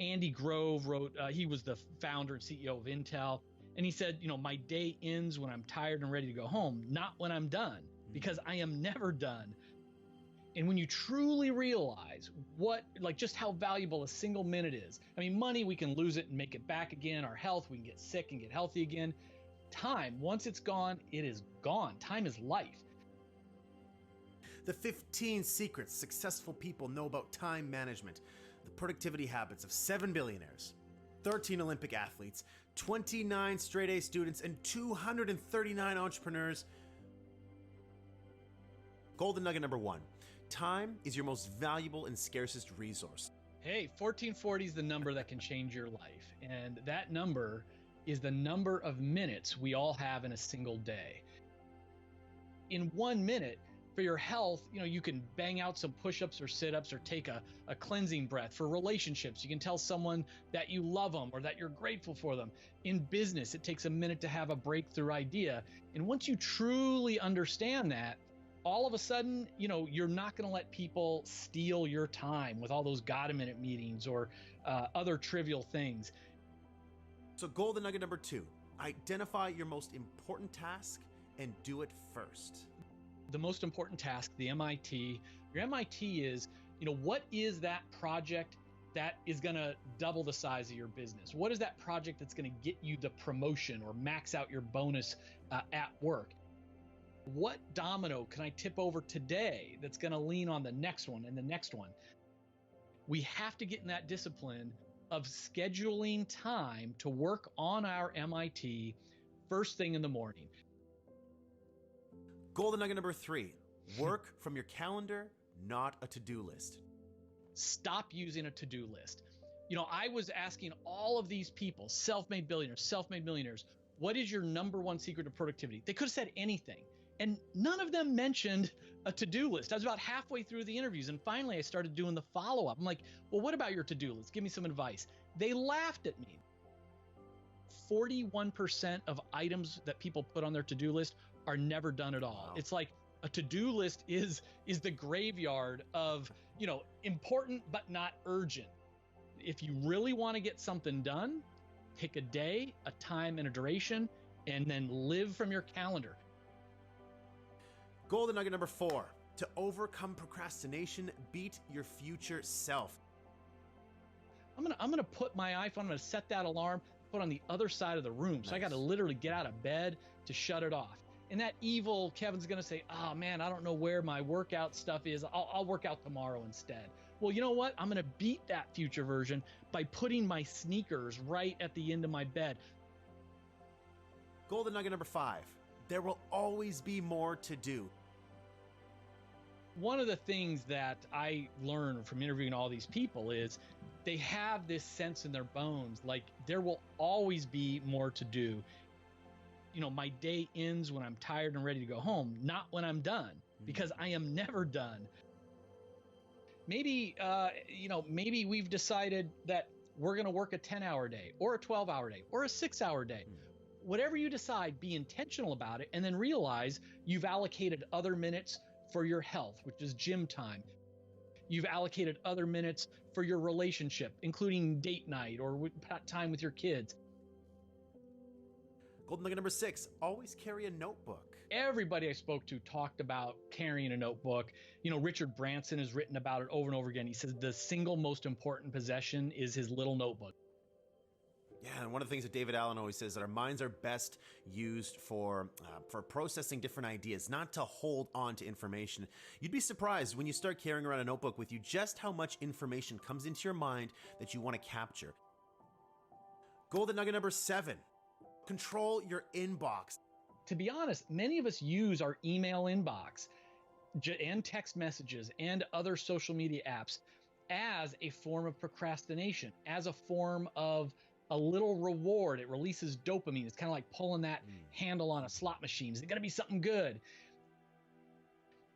Andy Grove wrote, he was the founder and CEO of Intel. And he said, my day ends when I'm tired and ready to go home, not when I'm done, because I am never done. And when you truly realize just how valuable a single minute is, I mean, money, we can lose it and make it back again. Our health, we can get sick and get healthy again. Time, once it's gone, it is gone. Time is life. The 15 secrets successful people know about time management. The productivity habits of 7 billionaires, 13 Olympic athletes, 29 straight-A students, and 239 entrepreneurs. Golden nugget number 1. Time is your most valuable and scarcest resource. Hey, 1440 is the number that can change your life. And that number is the number of minutes we all have in a single day. In 1 minute, for your health, you can bang out some push-ups or sit-ups or take a cleansing breath. For relationships, you can tell someone that you love them or that you're grateful for them. In business, it takes a minute to have a breakthrough idea. And once you truly understand that, all of a sudden, you're not going to let people steal your time with all those got-a-minute meetings or other trivial things. So golden nugget number 2, identify your most important task and do it first. The most important task, the MIT. Your MIT is, what is that project that is going to double the size of your business? What is that project that's going to get you the promotion or max out your bonus at work? What domino can I tip over today that's going to lean on the next one and the next one? We have to get in that discipline of scheduling time to work on our MIT first thing in the morning. Golden nugget number 3, work from your calendar, not a to-do list. Stop using a to-do list. I was asking all of these people, self-made billionaires, self-made millionaires, what is your number 1 secret to productivity? They could have said anything. And none of them mentioned a to-do list. I was about halfway through the interviews, and finally I started doing the follow-up. I'm like, well, what about your to-do list? Give me some advice. They laughed at me. 41% of items that people put on their to-do list are never done at all. Wow. It's like a to-do list is the graveyard of, important but not urgent. If you really want to get something done, pick a day, a time, and a duration, and then live from your calendar. Golden nugget number 4, to overcome procrastination, beat your future self. I'm gonna put my iPhone, I'm gonna set that alarm, put on the other side of the room. So I got to literally get out of bed to shut it off. And that evil Kevin's going to say, oh man, I don't know where my workout stuff is. I'll work out tomorrow instead. Well, you know what? I'm going to beat that future version by putting my sneakers right at the end of my bed. Golden nugget number 5, there will always be more to do. One of the things that I learned from interviewing all these people is they have this sense in their bones, like there will always be more to do. My day ends when I'm tired and ready to go home, not when I'm done, because I am never done. Maybe, maybe we've decided that we're going to work a 10-hour day or a 12-hour day or a 6-hour day. Whatever you decide, be intentional about it, and then realize you've allocated other minutes for your health, which is gym time. You've allocated other minutes for your relationship, including date night or time with your kids. Golden nugget number 6, always carry a notebook. Everybody I spoke to talked about carrying a notebook. Richard Branson has written about it over and over again. He says the single most important possession is his little notebook. Yeah, and one of the things that David Allen always says that our minds are best used for processing different ideas, not to hold on to information. You'd be surprised when you start carrying around a notebook with you just how much information comes into your mind that you want to capture. Golden nugget number 7, control your inbox. To be honest, many of us use our email inbox and text messages and other social media apps as a form of procrastination, as a form of a little reward. It releases dopamine. It's kind of like pulling that handle on a slot machine. Is it going to be something good?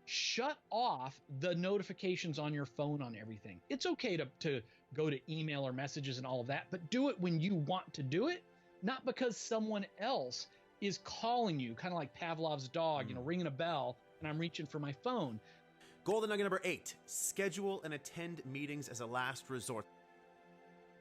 Shut off the notifications on your phone on everything. It's okay to go to email or messages and all of that, but do it when you want to do it, not because someone else is calling you, kind of like Pavlov's dog, ringing a bell, and I'm reaching for my phone. Golden nugget number 8, schedule and attend meetings as a last resort.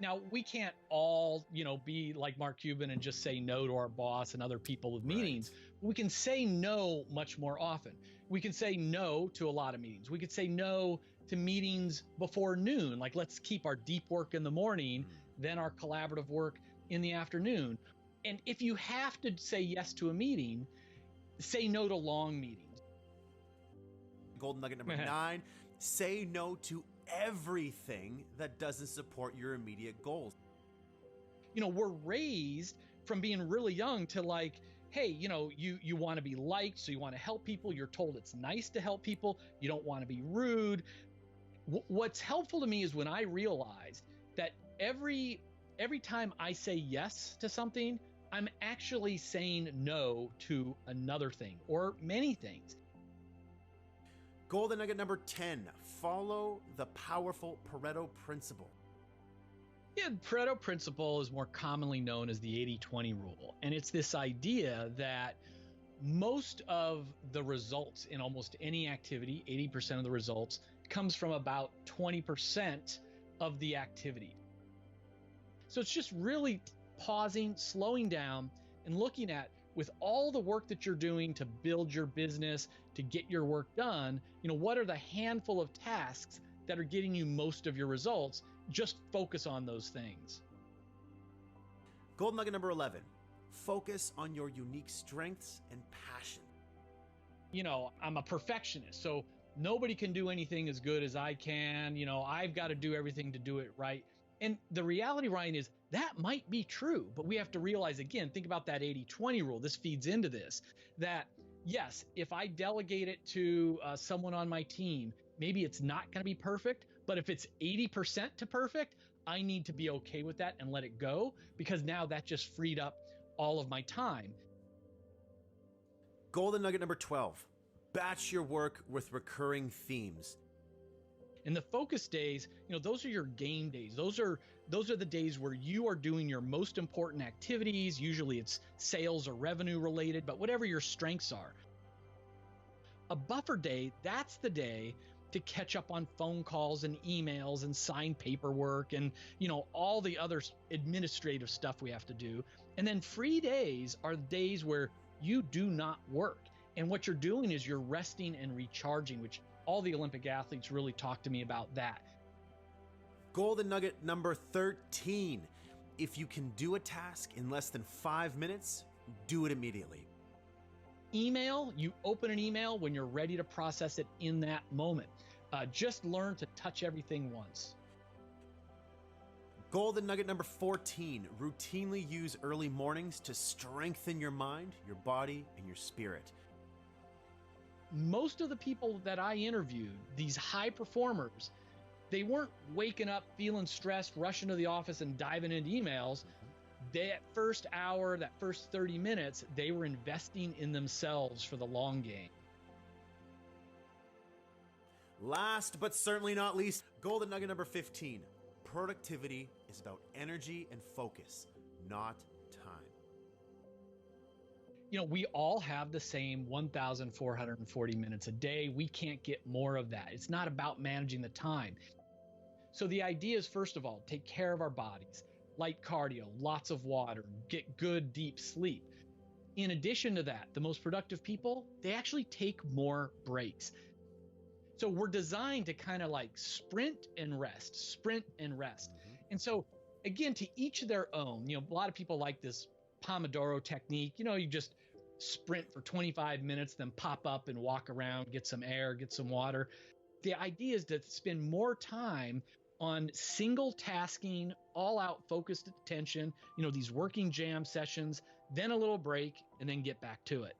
Now, we can't all, be like Mark Cuban and just say no to our boss and other people with meetings. Right. We can say no much more often. We can say no to a lot of meetings. We could say no to meetings before noon. Like, let's keep our deep work in the morning, then our collaborative work in the afternoon. And if you have to say yes to a meeting, say no to long meetings. Golden nugget number 9, say no to everything that doesn't support your immediate goals. We're raised from being really young to like, hey, you want to be liked, so you want to help people. You're told it's nice to help people. You don't want to be rude. What's helpful to me is when I realized that every time I say yes to something, I'm actually saying no to another thing or many things. Golden nugget number 10, follow the powerful Pareto principle. Yeah, Pareto principle is more commonly known as the 80-20 rule. And it's this idea that most of the results in almost any activity, 80% of the results, comes from about 20% of the activity. So it's just really pausing, slowing down, and looking at, with all the work that you're doing to build your business, to get your work done, what are the handful of tasks that are getting you most of your results? Just focus on those things. Golden nugget number 11, focus on your unique strengths and passion. I'm a perfectionist, so nobody can do anything as good as I can. I've got to do everything to do it right. And the reality, Ryan, is that might be true, but we have to realize, again, think about that 80-20 rule. This feeds into this, that yes, if I delegate it to someone on my team, maybe it's not going to be perfect, but if it's 80% to perfect, I need to be okay with that and let it go, because now that just freed up all of my time. Golden nugget number 12, batch your work with recurring themes. And the focus days, those are your game days. Those are the days where you are doing your most important activities. Usually it's sales or revenue related, but whatever your strengths are. A buffer day, that's the day to catch up on phone calls and emails and sign paperwork and, all the other administrative stuff we have to do. And then free days are days where you do not work. And what you're doing is you're resting and recharging, which all the Olympic athletes really talk to me about that. Golden nugget number 13. If you can do a task in less than 5 minutes, do it immediately. Email, you open an email when you're ready to process it in that moment. Just learn to touch everything once. Golden nugget number 14. Routinely use early mornings to strengthen your mind, your body, and your spirit. Most of the people that I interviewed, these high performers, they weren't waking up feeling stressed, rushing to the office and diving into emails. That first hour, that first 30 minutes, they were investing in themselves for the long game. Last but certainly not least, golden nugget number 15. Productivity is about energy and focus, not time. We all have the same 1,440 minutes a day. We can't get more of that. It's not about managing the time. So the idea is, first of all, take care of our bodies, light cardio, lots of water, get good deep sleep. In addition to that, the most productive people, they actually take more breaks. So we're designed to kind of like sprint and rest. And so again, to each their own. A lot of people like this Pomodoro technique. You just sprint for 25 minutes, then pop up and walk around, get some air, get some water. The idea is to spend more time on single tasking, all out focused attention, these working jam sessions, then a little break, and then get back to it.